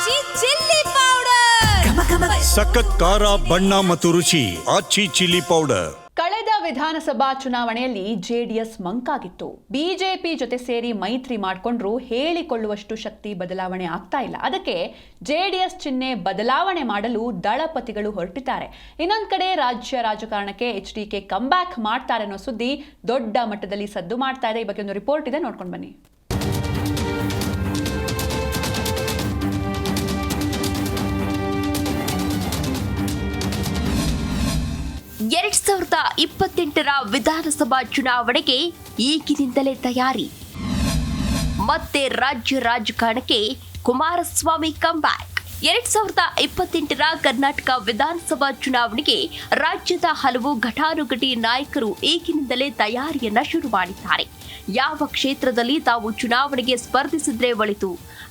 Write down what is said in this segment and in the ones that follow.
ಆಚಿ chilli powder ಸಖತ್ ಖಾರ ಬಣ್ಣ ಮತ್ತು ರುಚಿ ಆಚಿ ಚಿಲ್ಲಿ ಪೌಡರ್. ಕಳೆದ ವಿಧಾನಸಭಾ ಚುನಾವಣೆಯಲ್ಲಿ ಜೆಡಿಎಸ್ ಮಂಕಾಗಿತ್ತು. ಬಿಜೆಪಿ ಜೊತೆ ಸೇರಿ ಮೈತ್ರಿ ಮಾಡಿಕೊಂಡ್ರು ಹೇಳಿಕೊಳ್ಳುವಷ್ಟು ಶಕ್ತಿ ಬದಲಾವಣೆ ಆಗ್ತಾ ಇಲ್ಲ. ಅದಕ್ಕೆ ಜೆಡಿಎಸ್ ಚಿಹ್ನೆ ಬದಲಾವಣೆ ಮಾಡಲು ದಳಪತಿಗಳು ಹೊರಟಿದ್ದಾರೆ. ಇನ್ನೊಂದು ಕಡೆ ರಾಜ್ಯ ರಾಜಕಾರಣಕ್ಕೆ HDK ಕಂಬ್ಯಾಕ್ ಮಾಡ್ತಾರೆ ಅನ್ನೋ ಸುದ್ದಿ ದೊಡ್ಡ ಮಟ್ಟದಲ್ಲಿ ಸದ್ದು ಮಾಡ್ತಾ ಇದೆ. ಈ ಬಗ್ಗೆ ಒಂದು ರಿಪೋರ್ಟ್ ಇದೆ, ನೋಡ್ಕೊಂಡು ಬನ್ನಿ. ಎರಡ್ 2028ರ ವಿಧಾನಸಭಾ ಚುನಾವಣೆಗೆ ಈಗಿನಿಂದಲೇ ತಯಾರಿ. ಮತ್ತೆ ರಾಜ್ಯ ರಾಜಕಾರಣಕ್ಕೆ ಕುಮಾರಸ್ವಾಮಿ ಕಂಬ್ಯಾಕ್. 2028ರ ಕರ್ನಾಟಕ ವಿಧಾನಸಭಾ ಚುನಾವಣೆಗೆ ರಾಜ್ಯದ ಹಲವು ಘಟಾನುಘಟಿ ನಾಯಕರು ಈಗಿನಿಂದಲೇ ತಯಾರಿಯನ್ನ ಶುರು ಮಾಡಿದ್ದಾರೆ. ಯಾವ ಕ್ಷೇತ್ರದಲ್ಲಿ ತಾವು ಚುನಾವಣೆಗೆ ಸ್ಪರ್ಧಿಸಿದ್ರೆ ಒಳಿತು,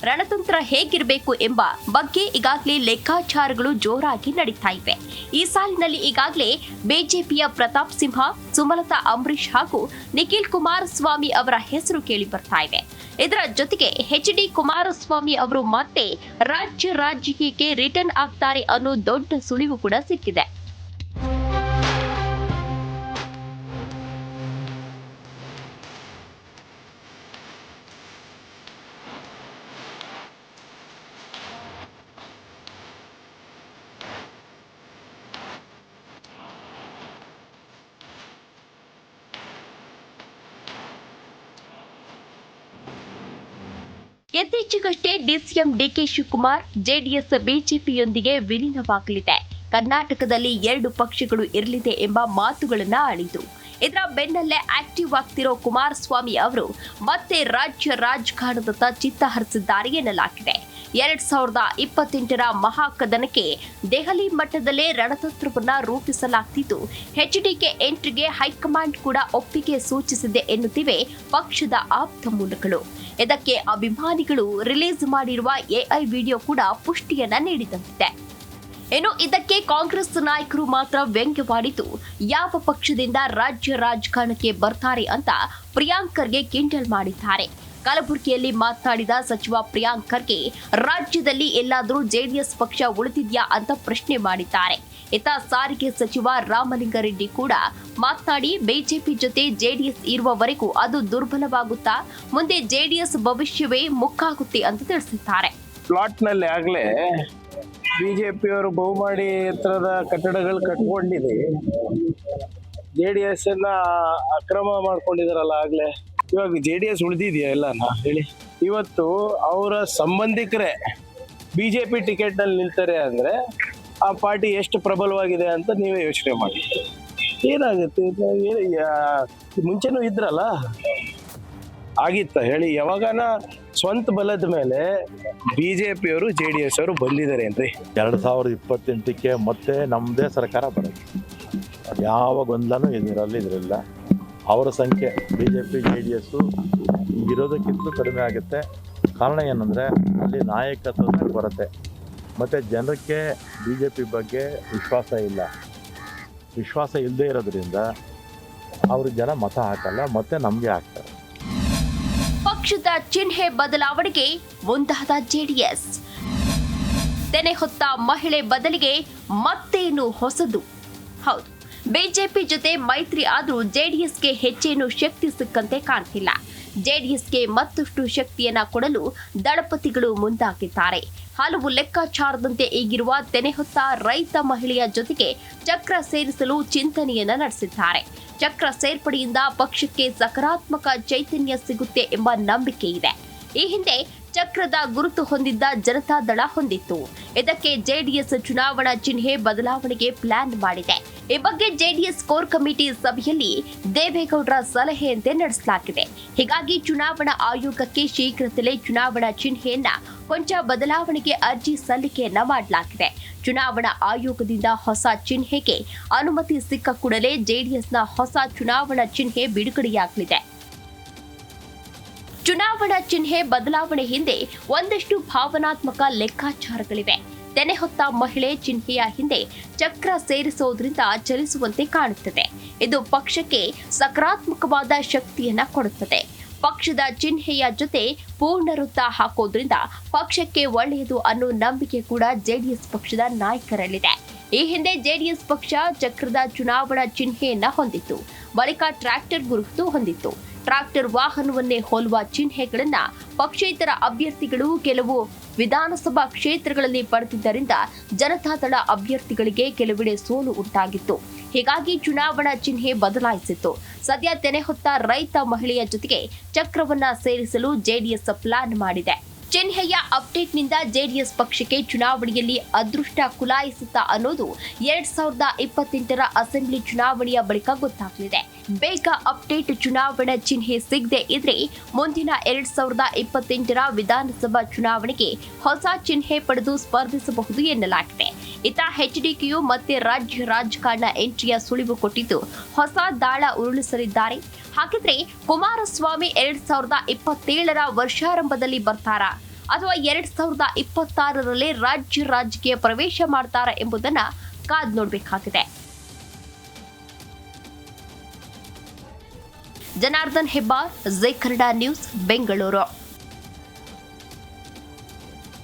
ರಣತಂತ್ರ ಹೇಗಿರಬೇಕು ಎಂಬ ಬಗ್ಗೆ ಈಗಾಗಲೇ ಲೆಕ್ಕಾಚಾರಗಳು ಜೋರಾಗಿ ನಡೀತಾ ಇವೆ. ಈ ಸಾಲಿನಲ್ಲಿ ಈಗಾಗಲೇ ಬಿಜೆಪಿಯ ಪ್ರತಾಪ್ ಸಿಂಹ, ಸುಮಲತಾ ಅಂಬರೀಶ್ ಹಾಗೂ ನಿಖಿಲ್ ಕುಮಾರಸ್ವಾಮಿ ಅವರ ಹೆಸರು ಕೇಳಿ ಬರ್ತಾ ಇದೆ. ಇದರ ಜೊತೆಗೆ HD ಕುಮಾರಸ್ವಾಮಿ ಅವರು ಮತ್ತೆ ರಾಜ್ಯ ರಾಜಕೀಯಕ್ಕೆ ರಿಟರ್ನ್ ಆಗ್ತಾರೆ ಅನ್ನೋ ದೊಡ್ಡ ಸುಳಿವು ಕೂಡ ಸಿಕ್ಕಿದೆ. ಇತ್ತೀಚೆಗಷ್ಟೇ DCM DK ಶಿವಕುಮಾರ್ ಜೆಡಿಎಸ್ ಬಿಜೆಪಿಯೊಂದಿಗೆ ವಿಲೀನವಾಗಲಿದೆ, ಕರ್ನಾಟಕದಲ್ಲಿ 2 ಪಕ್ಷಗಳು ಇರಲಿದೆ ಎಂಬ ಮಾತುಗಳನ್ನ ಆಡಿತು. ಇದರ ಬೆನ್ನಲ್ಲೇ ಆಕ್ಟಿವ್ ಆಗ್ತಿರೋ ಕುಮಾರಸ್ವಾಮಿ ಅವರು ಮತ್ತೆ ರಾಜ್ಯ ರಾಜಕಾರಣದತ್ತ ಚಿತ್ತ ಹರಿಸಿದ್ದಾರೆ ಎನ್ನಲಾಗಿದೆ. 2028ರ ಮಹಾಕದನಕ್ಕೆ ದೆಹಲಿ ಮಟ್ಟದಲ್ಲೇ ರಣತಂತ್ರವನ್ನ ರೂಪಿಸಲಾಗ್ತಿದ್ದು, HDK ಎಂಟ್ರಿಗೆ ಹೈಕಮಾಂಡ್ ಕೂಡ ಒಪ್ಪಿಗೆ ಸೂಚಿಸಿದೆ ಎನ್ನುತ್ತಿವೆ ಪಕ್ಷದ ಆಪ್ತ ಮೂಲಗಳು. ಇದಕ್ಕೆ ಅಭಿಮಾನಿಗಳು ರಿಲೀಸ್ ಮಾಡಿರುವ AI ವಿಡಿಯೋ ಕೂಡ ಪುಷ್ಟಿಯನ್ನ ನೀಡಿದಂತಿದೆ. ಇನ್ನು ಇದಕ್ಕೆ ಕಾಂಗ್ರೆಸ್ ನಾಯಕರು ಮಾತ್ರ ವ್ಯಂಗ್ಯವಾಡಿದ್ದು, ಯಾವ ಪಕ್ಷದಿಂದ ರಾಜ್ಯ ರಾಜಕಾರಣಕ್ಕೆ ಬರ್ತಾರೆ ಅಂತ ಪ್ರಿಯಾಂಕ್ ಖರ್ಗೆ ಕಿಂಡಲ್ ಮಾಡಿದ್ದಾರೆ. ಕಲಬುರಗಿಯಲ್ಲಿ ಮಾತನಾಡಿದ ಸಚಿವ ಪ್ರಿಯಾಂಕ್ ಖರ್ಗೆ ರಾಜ್ಯದಲ್ಲಿ ಎಲ್ಲಾದರೂ ಜೆಡಿಎಸ್ ಪಕ್ಷ ಉಳಿದಿದ್ಯಾ ಅಂತ ಪ್ರಶ್ನೆ ಮಾಡಿದ್ದಾರೆ. ಇತ್ತ ಸಾರಿಗೆ ಸಚಿವ ರಾಮಲಿಂಗಾರೆಡ್ಡಿ ಕೂಡ ಮಾತನಾಡಿ, ಬಿಜೆಪಿ ಜೊತೆ ಜೆಡಿಎಸ್ ಇರುವವರೆಗೂ ಅದು ದುರ್ಬಲವಾಗುತ್ತಾ, ಮುಂದೆ ಜೆಡಿಎಸ್ ಭವಿಷ್ಯವೇ ಮುಕ್ಕಾಗುತ್ತೆ ಅಂತ ತಿಳಿಸಿದ್ದಾರೆ. ಪ್ಲಾಟ್ನಲ್ಲಿ ಆಗಲೇ ಬಿಜೆಪಿಯವರು ಬಹುಮಾಡಿ ಎತ್ತರದ ಕಟ್ಟಡಗಳು ಕಟ್ಕೊಂಡಿದೆ. JDS ಅನ್ನ ಅಕ್ರಮ ಮಾಡ್ಕೊಂಡಿದಾರಲ್ಲ ಆಗ್ಲೇ. ಇವಾಗ JDS ಉಳಿದಿದೆಯಾ ಎಲ್ಲನ ಹೇಳಿ? ಇವತ್ತು ಅವರ ಸಂಬಂಧಿಕರೇ ಬಿಜೆಪಿ ಟಿಕೆಟ್ ನಲ್ಲಿ ನಿಲ್ತಾರೆ ಅಂದ್ರೆ ಆ ಪಾರ್ಟಿ ಎಷ್ಟು ಪ್ರಬಲವಾಗಿದೆ ಅಂತ ನೀವೇ ಯೋಚನೆ ಮಾಡಿ. ಏನಾಗುತ್ತೆ? ಮುಂಚೆನೂ ಇದ್ರಲ್ಲ, ಆಗಿತ್ತ ಹೇಳಿ? ಯಾವಾಗನ ಸ್ವಂತ ಬಲದ ಮೇಲೆ ಬಿಜೆಪಿಯವರು JDS ಅವರು ಬಂದಿದ್ದಾರೆ ಏನ್ರಿ? 2028ಕ್ಕೆ ಮತ್ತೆ ನಮ್ಮದೇ ಸರ್ಕಾರ ಬರುತ್ತೆ, ಯಾವ ಗೊಂದಲನೂ ಇದರಲ್ಲ. ಅವರ ಸಂಖ್ಯೆ BJP JDS ಇರೋದಕ್ಕಿಂತಲೂ ಕಡಿಮೆ ಆಗುತ್ತೆ. ಕಾರಣ ಏನಂದರೆ ಅಲ್ಲಿ ನಾಯಕತ್ವದ ಕೊರತೆ, ಮತ್ತು ಜನಕ್ಕೆ BJP ಬಗ್ಗೆ ವಿಶ್ವಾಸ ಇಲ್ಲ. ವಿಶ್ವಾಸ ಇಲ್ಲದೆ ಇರೋದ್ರಿಂದ ಅವರು ಜನ ಮತ ಹಾಕಲ್ಲ, ಮತ್ತೆ ನಮಗೆ ಹಾಕ್ತಾರೆ. ಪಕ್ಷದ ಚಿಹ್ನೆ ಬದಲಾವಣೆಗೆ ಮುಂದಾದ JDS. ತೆನೆ ಹೊತ್ತ ಮಹಿಳೆ ಬದಲಿಗೆ ಮತ್ತೇನು ಹೊಸದು? ಹೌದು, ಬಿಜೆಪಿ ಜೊತೆ ಮೈತ್ರಿ ಆದ್ರೂ JDSಗೆ ಹೆಚ್ಚೇನು ಶಕ್ತಿ ಸಿಕ್ಕಂತೆ ಕಾಣ್ತಿಲ್ಲ. JDSಗೆ ಮತ್ತಷ್ಟು ಶಕ್ತಿಯನ್ನ ಕೊಡಲು ದಳಪತಿಗಳು ಮುಂದಾಗಿದ್ದಾರೆ. ಹಲವು ಲೆಕ್ಕಾಚಾರದಂತೆ ಈಗಿರುವ ತೆನೆ ಹೊತ್ತ ರೈತ ಮಹಿಳೆಯ ಜೊತೆಗೆ ಚಕ್ರ ಸೇರಿಸಲು ಚಿಂತನೆಯನ್ನ ನಡೆಸಿದ್ದಾರೆ. ಚಕ್ರ ಸೇರ್ಪಡೆಯಿಂದ ಪಕ್ಷಕ್ಕೆ ಸಕಾರಾತ್ಮಕ ಚೈತನ್ಯ ಸಿಗುತ್ತೆ ಎಂಬ ನಂಬಿಕೆ ಇದೆ. ಈ ಹಿಂದೆ ಚಕ್ರದ ಗುರುತು ಹೊಂದಿದ್ದ ಜನತಾದಳ ಹೊಂದಿತ್ತು. ಇದಕ್ಕೆ JDS ಚುನಾವಣಾ ಚಿಹ್ನೆ ಬದಲಾವಣೆಗೆ ಪ್ಲಾನ್ ಮಾಡಿದೆ. ಈ ಬಗ್ಗೆ JDS ಕೋರ್ ಕಮಿಟಿ ಸಭೆಯಲ್ಲಿ ದೇವೇಗೌಡರ ಸಲಹೆಯಂತೆ ನಡೆಸಲಾಗಿದೆ. ಹೀಗಾಗಿ ಚುನಾವಣಾ ಆಯೋಗಕ್ಕೆ ಶೀಘ್ರದಲ್ಲೇ ಚುನಾವಣಾ ಚಿಹ್ನೆಯನ್ನ ಕೊಂಚ ಬದಲಾವಣೆಗೆ ಅರ್ಜಿ ಸಲ್ಲಿಕೆಯನ್ನ ಮಾಡಲಾಗಿದೆ. ಚುನಾವಣಾ ಆಯೋಗದಿಂದ ಹೊಸ ಚಿಹ್ನೆಗೆ ಅನುಮತಿ ಸಿಕ್ಕ ಕೂಡಲೇ JDSನ ಹೊಸ ಚುನಾವಣಾ ಚಿಹ್ನೆ ಬಿಡುಗಡೆಯಾಗಲಿದೆ. ಚುನಾವಣಾ ಚಿಹ್ನೆ ಬದಲಾವಣೆ ಹಿಂದೆ ಒಂದಷ್ಟು ಭಾವನಾತ್ಮಕ ಲೆಕ್ಕಾಚಾರಗಳಿವೆ. ತೆನೆ ಹೊತ್ತ ಮಹಿಳೆ ಚಿಹ್ನೆಯ ಹಿಂದೆ ಚಕ್ರ ಸೇರಿಸೋದ್ರಿಂದ ಚಲಿಸುವಂತೆ ಕಾಣುತ್ತದೆ. ಇದು ಪಕ್ಷಕ್ಕೆ ಸಕಾರಾತ್ಮಕವಾದ ಶಕ್ತಿಯನ್ನ ಕೊಡುತ್ತದೆ. ಪಕ್ಷದ ಚಿಹ್ನೆಯ ಜೊತೆ ಪೂರ್ಣ ವೃತ್ತ ಹಾಕೋದ್ರಿಂದ ಪಕ್ಷಕ್ಕೆ ಒಳ್ಳೆಯದು ಅನ್ನೋ ನಂಬಿಕೆ ಕೂಡ ಜೆಡಿಎಸ್ ಪಕ್ಷದ ನಾಯಕರಲ್ಲಿದೆ. ಈ ಹಿಂದೆ ಜೆಡಿಎಸ್ ಪಕ್ಷ ಚಕ್ರದ ಚುನಾವಣಾ ಚಿಹ್ನೆಯನ್ನ ಹೊಂದಿತ್ತು. ಬಳಿಕ ಟ್ರ್ಯಾಕ್ಟರ್ ಗುರುತು ಹೊಂದಿತ್ತು. ಟ್ರ್ಯಾಕ್ಟರ್ ವಾಹನವನ್ನೇ ಹೋಲುವ ಚಿಹ್ನೆಗಳನ್ನ ಪಕ್ಷೇತರ ಅಭ್ಯರ್ಥಿಗಳು ಕೆಲವು ವಿಧಾನಸಭಾ ಕ್ಷೇತ್ರಗಳಲ್ಲಿ ಪಡೆದಿದ್ದರಿಂದ ಜನತಾದಳ ಅಭ್ಯರ್ಥಿಗಳಿಗೆ ಕೆಲವೆಡೆ ಸೋಲು ಉಂಟಾಗಿತ್ತು. ಹೀಗಾಗಿ ಚುನಾವಣಾ ಚಿಹ್ನೆ ಬದಲಾಯಿಸಿತ್ತು. ಸದ್ಯ ತೆನೆ ಹೊತ್ತ ರೈತ ಮಹಿಳೆಯ ಜೊತೆಗೆ ಚಕ್ರವನ್ನ ಸೇರಿಸಲು ಜೆಡಿಎಸ್ ಪ್ಲಾನ್ ಮಾಡಿದೆ. ಚಿಹ್ನೆಯ ಅಪ್ಡೇಟ್ನಿಂದ ಜೆಡಿಎಸ್ ಪಕ್ಷಕ್ಕೆ ಚುನಾವಣೆಯಲ್ಲಿ ಅದೃಷ್ಟ ಕುಲಾಯಿಸುತ್ತಾ ಅನ್ನೋದು 2028ರ ಅಸೆಂಬ್ಲಿ ಚುನಾವಣೆಯ ಬಳಿಕ ಗೊತ್ತಾಗಲಿದೆ. ಬೇಗ ಅಪ್ಡೇಟ್ ಚುನಾವಣಾ ಚಿಹ್ನೆ ಸಿಗದೆ ಇದ್ರೆ ಮುಂದಿನ 2028ರ ವಿಧಾನಸಭಾ ಚುನಾವಣೆಗೆ ಹೊಸ ಚಿಹ್ನೆ ಪಡೆದು ಸ್ಪರ್ಧಿಸಬಹುದು ಎನ್ನಲಾಗಿದೆ. ಇತ್ತ ಎಚ್ಡಿಕೆಯು ಮತ್ತೆ ರಾಜ್ಯ ರಾಜಕಾರಣ ಎಂಟ್ರಿಯ ಸುಳಿವು ಕೊಟ್ಟಿದ್ದು ಹೊಸ ದಾಳ ಉರುಳಿಸಲಿದ್ದಾರೆ. ಹಾಗಿದ್ರೆ ಕುಮಾರಸ್ವಾಮಿ 2027ರ ವರ್ಷಾರಂಭದಲ್ಲಿ ಬರ್ತಾರಾ ಅಥವಾ 2026ರಲ್ಲೇ ರಾಜ್ಯ ರಾಜಕೀಯ ಪ್ರವೇಶ ಮಾಡ್ತಾರಾ ಎಂಬುದನ್ನ ಕಾದ್ ನೋಡಬೇಕಾಗಿದೆ. ಜನಾರ್ದನ್ ಹೆಬ್ಬಾರ್, ಜೈ ಕನ್ನಡ ನ್ಯೂಸ್, ಬೆಂಗಳೂರು.